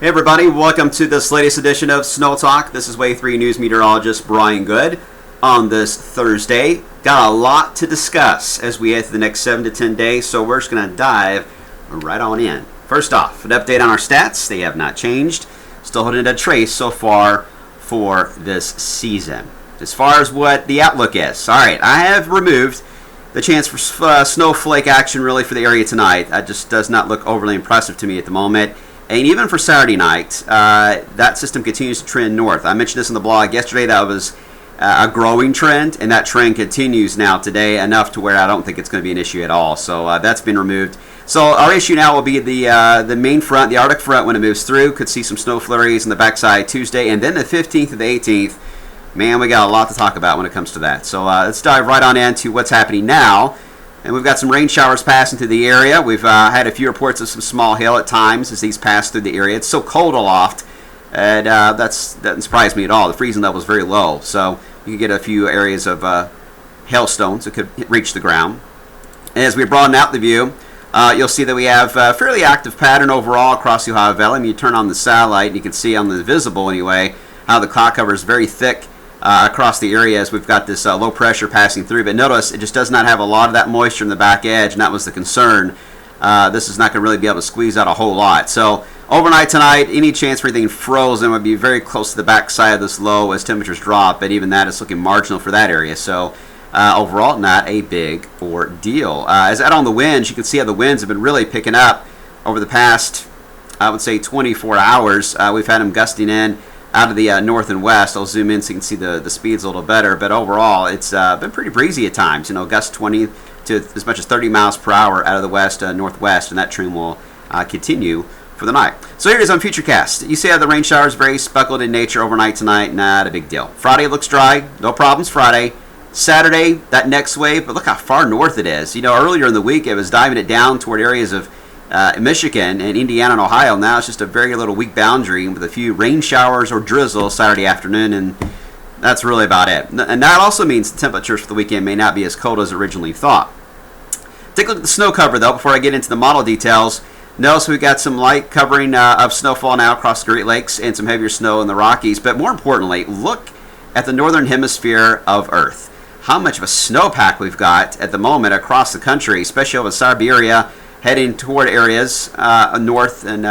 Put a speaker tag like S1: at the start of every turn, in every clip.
S1: Hey everybody, welcome to this latest edition of Snow Talk. This is Wave 3 News meteorologist Brian Good on this Thursday. Got a lot to discuss as we head to the next 7 to 10 days, so we're just going to dive right on in. First off, an update on our stats. They have not changed. Still holding a trace so far for this season. As far as what the outlook is, alright, I have removed the chance for snowflake action really for the area tonight. That just does not look overly impressive to me at the moment. And even for Saturday night, that system continues to trend north. I mentioned this in the blog yesterday. That was a growing trend, and that trend continues now today enough to where I don't think it's going to be an issue at all. So that's been removed. So our issue now will be the main front, the Arctic front, when it moves through. Could see some snow flurries in the backside Tuesday, and then the 15th and the 18th. Man, we got a lot to talk about when it comes to that. So let's dive right on into what's happening now. And we've got some rain showers passing through the area. We've had a few reports of some small hail at times as these pass through the area. It's so cold aloft, and that doesn't surprise me at all. The freezing level is very low, so you can get a few areas of hailstones that could reach the ground. And as we broaden out the view, you'll see that we have a fairly active pattern overall across the Ohio Valley. I mean, you turn on the satellite, and you can see on the visible anyway how the cloud cover is very thick across the area as we've got this low pressure passing through. But notice it just does not have a lot of that moisture in the back edge, and that was the concern. This is not going to really be able to squeeze out a whole lot. So overnight tonight, any chance for anything frozen would be very close to the back side of this low as temperatures drop, but even that is looking marginal for that area. So overall, not a big ordeal. As out on the winds, you can see how the winds have been really picking up over the past, I would say, 24 hours. We've had them gusting in out of the north and west. I'll zoom in so you can see the speeds a little better, but overall it's been pretty breezy at times. Gusts 20 to as much as 30 miles per hour out of the west northwest, and that trend will continue for the night. So here it is on Futurecast. You see how the rain showers very speckled in nature overnight tonight. Not a big deal. Friday looks dry, no problems Friday. Saturday, that next wave, but look how far north it is. Earlier in the week it was diving it down toward areas of Michigan and Indiana and Ohio. Now it's just a very little weak boundary with a few rain showers or drizzle Saturday afternoon, and that's really about it. And that also means the temperatures for the weekend may not be as cold as originally thought. Take a look at the snow cover, though, before I get into the model details. Notice we've got some light covering of snowfall now across the Great Lakes and some heavier snow in the Rockies. But more importantly, look at the northern hemisphere of Earth. How much of a snowpack we've got at the moment across the country, especially over Siberia, heading toward areas north and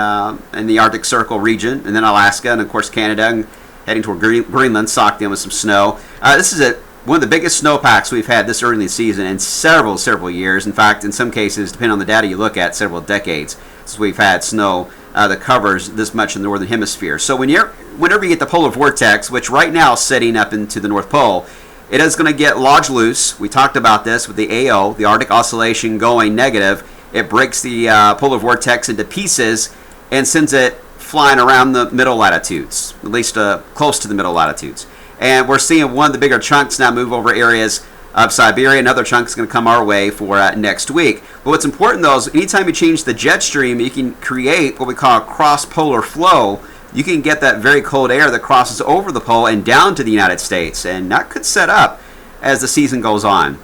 S1: in the Arctic Circle region, and then Alaska, and of course Canada, and heading toward Greenland, socked in with some snow. This is one of the biggest snowpacks we've had this early in the season in several years. In fact, in some cases, depending on the data you look at, several decades since we've had snow that covers this much in the northern hemisphere. So whenever you get the polar vortex, which right now is setting up into the North Pole, it is going to get lodged loose. We talked about this with the AO, the Arctic Oscillation, going negative. It breaks the polar vortex into pieces and sends it flying around the middle latitudes, at least close to the middle latitudes. And we're seeing one of the bigger chunks now move over areas of Siberia. Another chunk is going to come our way for next week. But what's important, though, is anytime you change the jet stream, you can create what we call a cross-polar flow. You can get that very cold air that crosses over the pole and down to the United States. And that could set up as the season goes on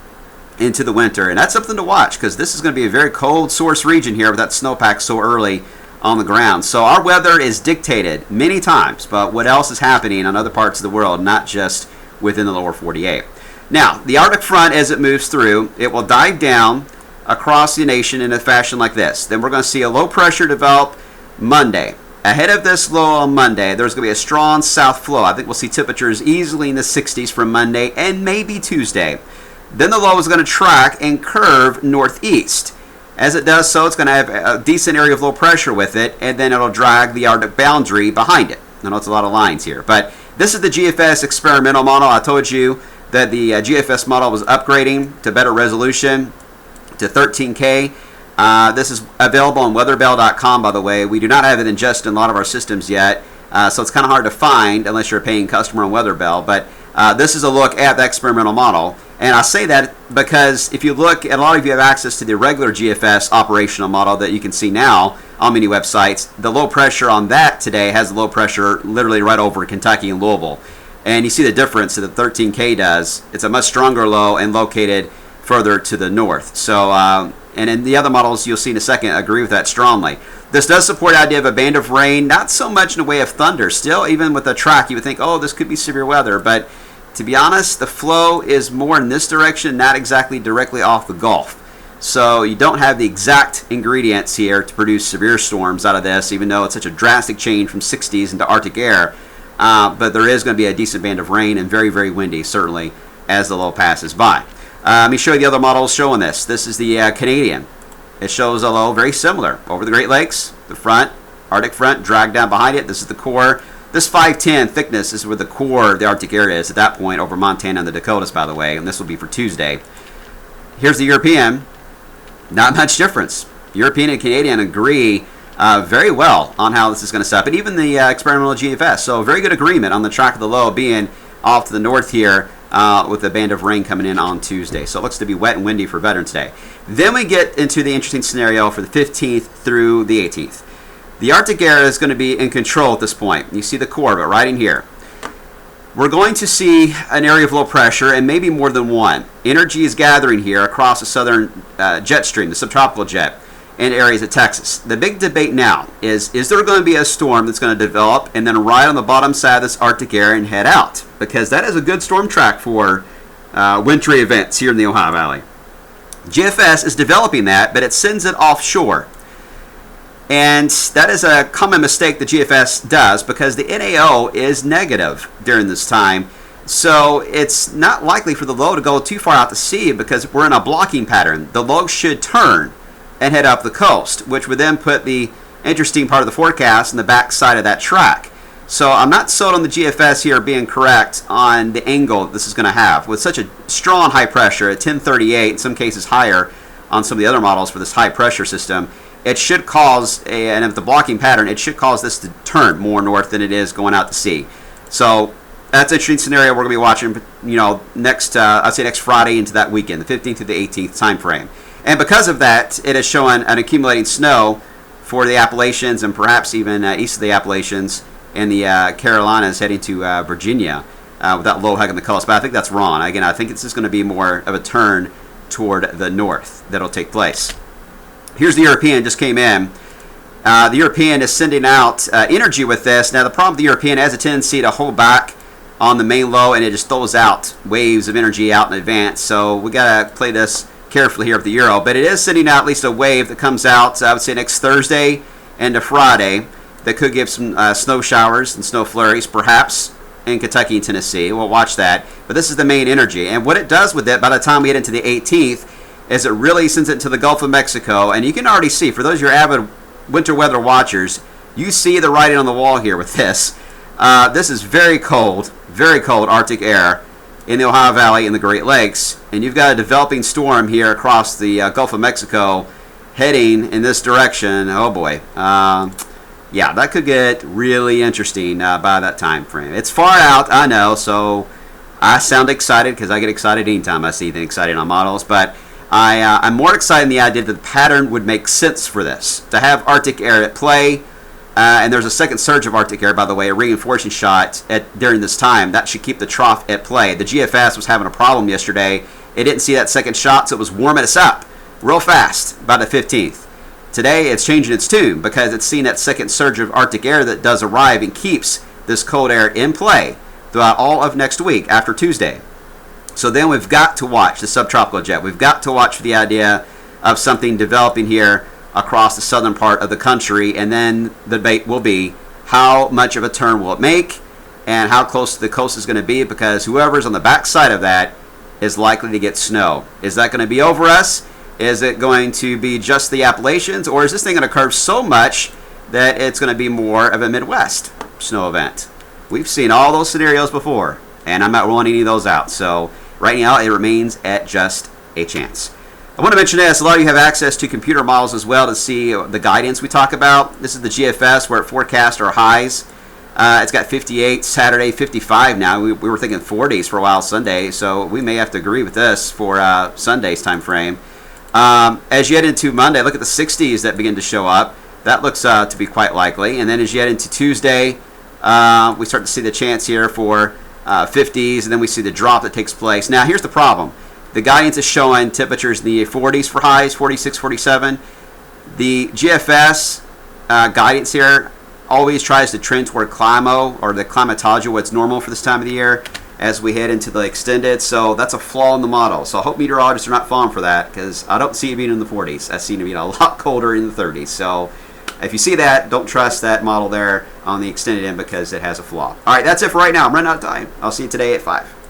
S1: into the winter, and that's something to watch because this is going to be a very cold source region here with that snowpack so early on the ground. So our weather is dictated many times, but what else is happening on other parts of the world, not just within the lower 48. Now, the Arctic front, as it moves through, it will dive down across the nation in a fashion like this. Then we're going to see a low pressure develop Monday. Ahead of this low on Monday, there's going to be a strong south flow. I think we'll see temperatures easily in the 60s from Monday and maybe Tuesday. Then the low is going to track and curve northeast. As it does so, it's going to have a decent area of low pressure with it, and then it'll drag the Arctic boundary behind it. I know it's a lot of lines here, but this is the GFS experimental model. I told you that the GFS model was upgrading to better resolution to 13K. This is available on weatherbell.com, by the way. We do not have it just in a lot of our systems yet, so it's kind of hard to find unless you're a paying customer on Weatherbell. But this is a look at the experimental model. And I say that because if you look, and a lot of you have access to the regular GFS operational model that you can see now on many websites, the low pressure on that today has the low pressure literally right over Kentucky and Louisville. And you see the difference that the 13K does. It's a much stronger low and located further to the north. So, and in the other models you'll see in a second agree with that strongly. This does support the idea of a band of rain, not so much in the way of thunder. Still, even with the track, you would think, oh, this could be severe weather. But to be honest, the flow is more in this direction, not exactly directly off the Gulf. So you don't have the exact ingredients here to produce severe storms out of this, even though it's such a drastic change from 60s into Arctic air. But there is going to be a decent band of rain and very, very windy, certainly, as the low passes by. Let me show you the other models showing this. This is the Canadian. It shows a low very similar over the Great Lakes, the front, Arctic front, dragged down behind it. This is the core. This 510 thickness is where the core of the Arctic area is at that point over Montana and the Dakotas, by the way, and this will be for Tuesday. Here's the European. Not much difference. European and Canadian agree very well on how this is going to set up, and even the experimental GFS. So very good agreement on the track of the low being off to the north here with a band of rain coming in on Tuesday. So it looks to be wet and windy for Veterans Day. Then we get into the interesting scenario for the 15th through the 18th. The Arctic air is going to be in control at this point. You see the core of it right in here. We're going to see an area of low pressure and maybe more than one. Energy is gathering here across the southern jet stream, the subtropical jet, in areas of Texas. The big debate now is there going to be a storm that's going to develop and then ride on the bottom side of this Arctic air and head out? Because that is a good storm track for wintry events here in the Ohio Valley. GFS is developing that, but it sends it offshore. And that is a common mistake the GFS does because the NAO is negative during this time. So it's not likely for the low to go too far out to sea because we're in a blocking pattern. The low should turn and head up the coast, which would then put the interesting part of the forecast in the back side of that track. So I'm not sold on the GFS here being correct on the angle this is going to have. With such a strong high pressure at 1038, in some cases higher on some of the other models for this high pressure system, it should cause, and if the blocking pattern, it should cause this to turn more north than it is going out to sea. So that's an interesting scenario we're going to be watching, next, I'd say next Friday into that weekend, the 15th to the 18th time frame. And because of that, it is showing an accumulating snow for the Appalachians and perhaps even east of the Appalachians and the Carolinas heading to Virginia with that low hugging the coast. But I think that's wrong. Again, I think this is going to be more of a turn toward the north that'll take place. Here's the European, just came in. The European is sending out energy with this. Now, the problem with the European has a tendency to hold back on the main low, and it just throws out waves of energy out in advance. So we got to play this carefully here with the Euro. But it is sending out at least a wave that comes out, I would say, next Thursday into Friday that could give some snow showers and snow flurries, perhaps, in Kentucky and Tennessee. We'll watch that. But this is the main energy. And what it does with it, by the time we get into the 18th, is it really sends it to the Gulf of Mexico. And you can already see, for those of your avid winter weather watchers, you see the writing on the wall here with this. This is very cold Arctic air in the Ohio Valley and the Great Lakes. And you've got a developing storm here across the Gulf of Mexico heading in this direction. Oh boy. Yeah, that could get really interesting by that time frame. It's far out, I know, so I sound excited because I get excited anytime I see anything exciting on models. But I'm more excited in the idea that the pattern would make sense for this. To have Arctic air at play, and there's a second surge of Arctic air, by the way, a reinforcing shot during this time. That should keep the trough at play. The GFS was having a problem yesterday. It didn't see that second shot, so it was warming us up real fast by the 15th. Today, it's changing its tune because it's seen that second surge of Arctic air that does arrive and keeps this cold air in play throughout all of next week after Tuesday. So then we've got to watch the subtropical jet. We've got to watch for the idea of something developing here across the southern part of the country. And then the debate will be how much of a turn will it make and how close to the coast is going to be, because whoever's on the backside of that is likely to get snow. Is that going to be over us? Is it going to be just the Appalachians, or is this thing going to curve so much that it's going to be more of a Midwest snow event? We've seen all those scenarios before, and I'm not ruling any of those out. So right now, it remains at just a chance. I want to mention this. A lot of you have access to computer models as well to see the guidance we talk about. This is the GFS where it forecasts our highs. It's got 58 Saturday, 55 now. We were thinking 40s for a while Sunday, so we may have to agree with this for Sunday's time frame. As you head into Monday, look at the 60s that begin to show up. That looks to be quite likely. And then as you head into Tuesday, we start to see the chance here for 50s, and then we see the drop that takes place. Now, here's the problem. The guidance is showing temperatures in the 40s for highs, 46, 47. The GFS guidance here always tries to trend toward Climo, or the climatology, what's normal for this time of the year, as we head into the extended. So that's a flaw in the model. So I hope meteorologists are not falling for that, because I don't see it being in the 40s. I see it being a lot colder in the 30s. So if you see that, don't trust that model there on the extended end, because it has a flaw. All right, that's it for right now. I'm running out of time. I'll see you today at 5.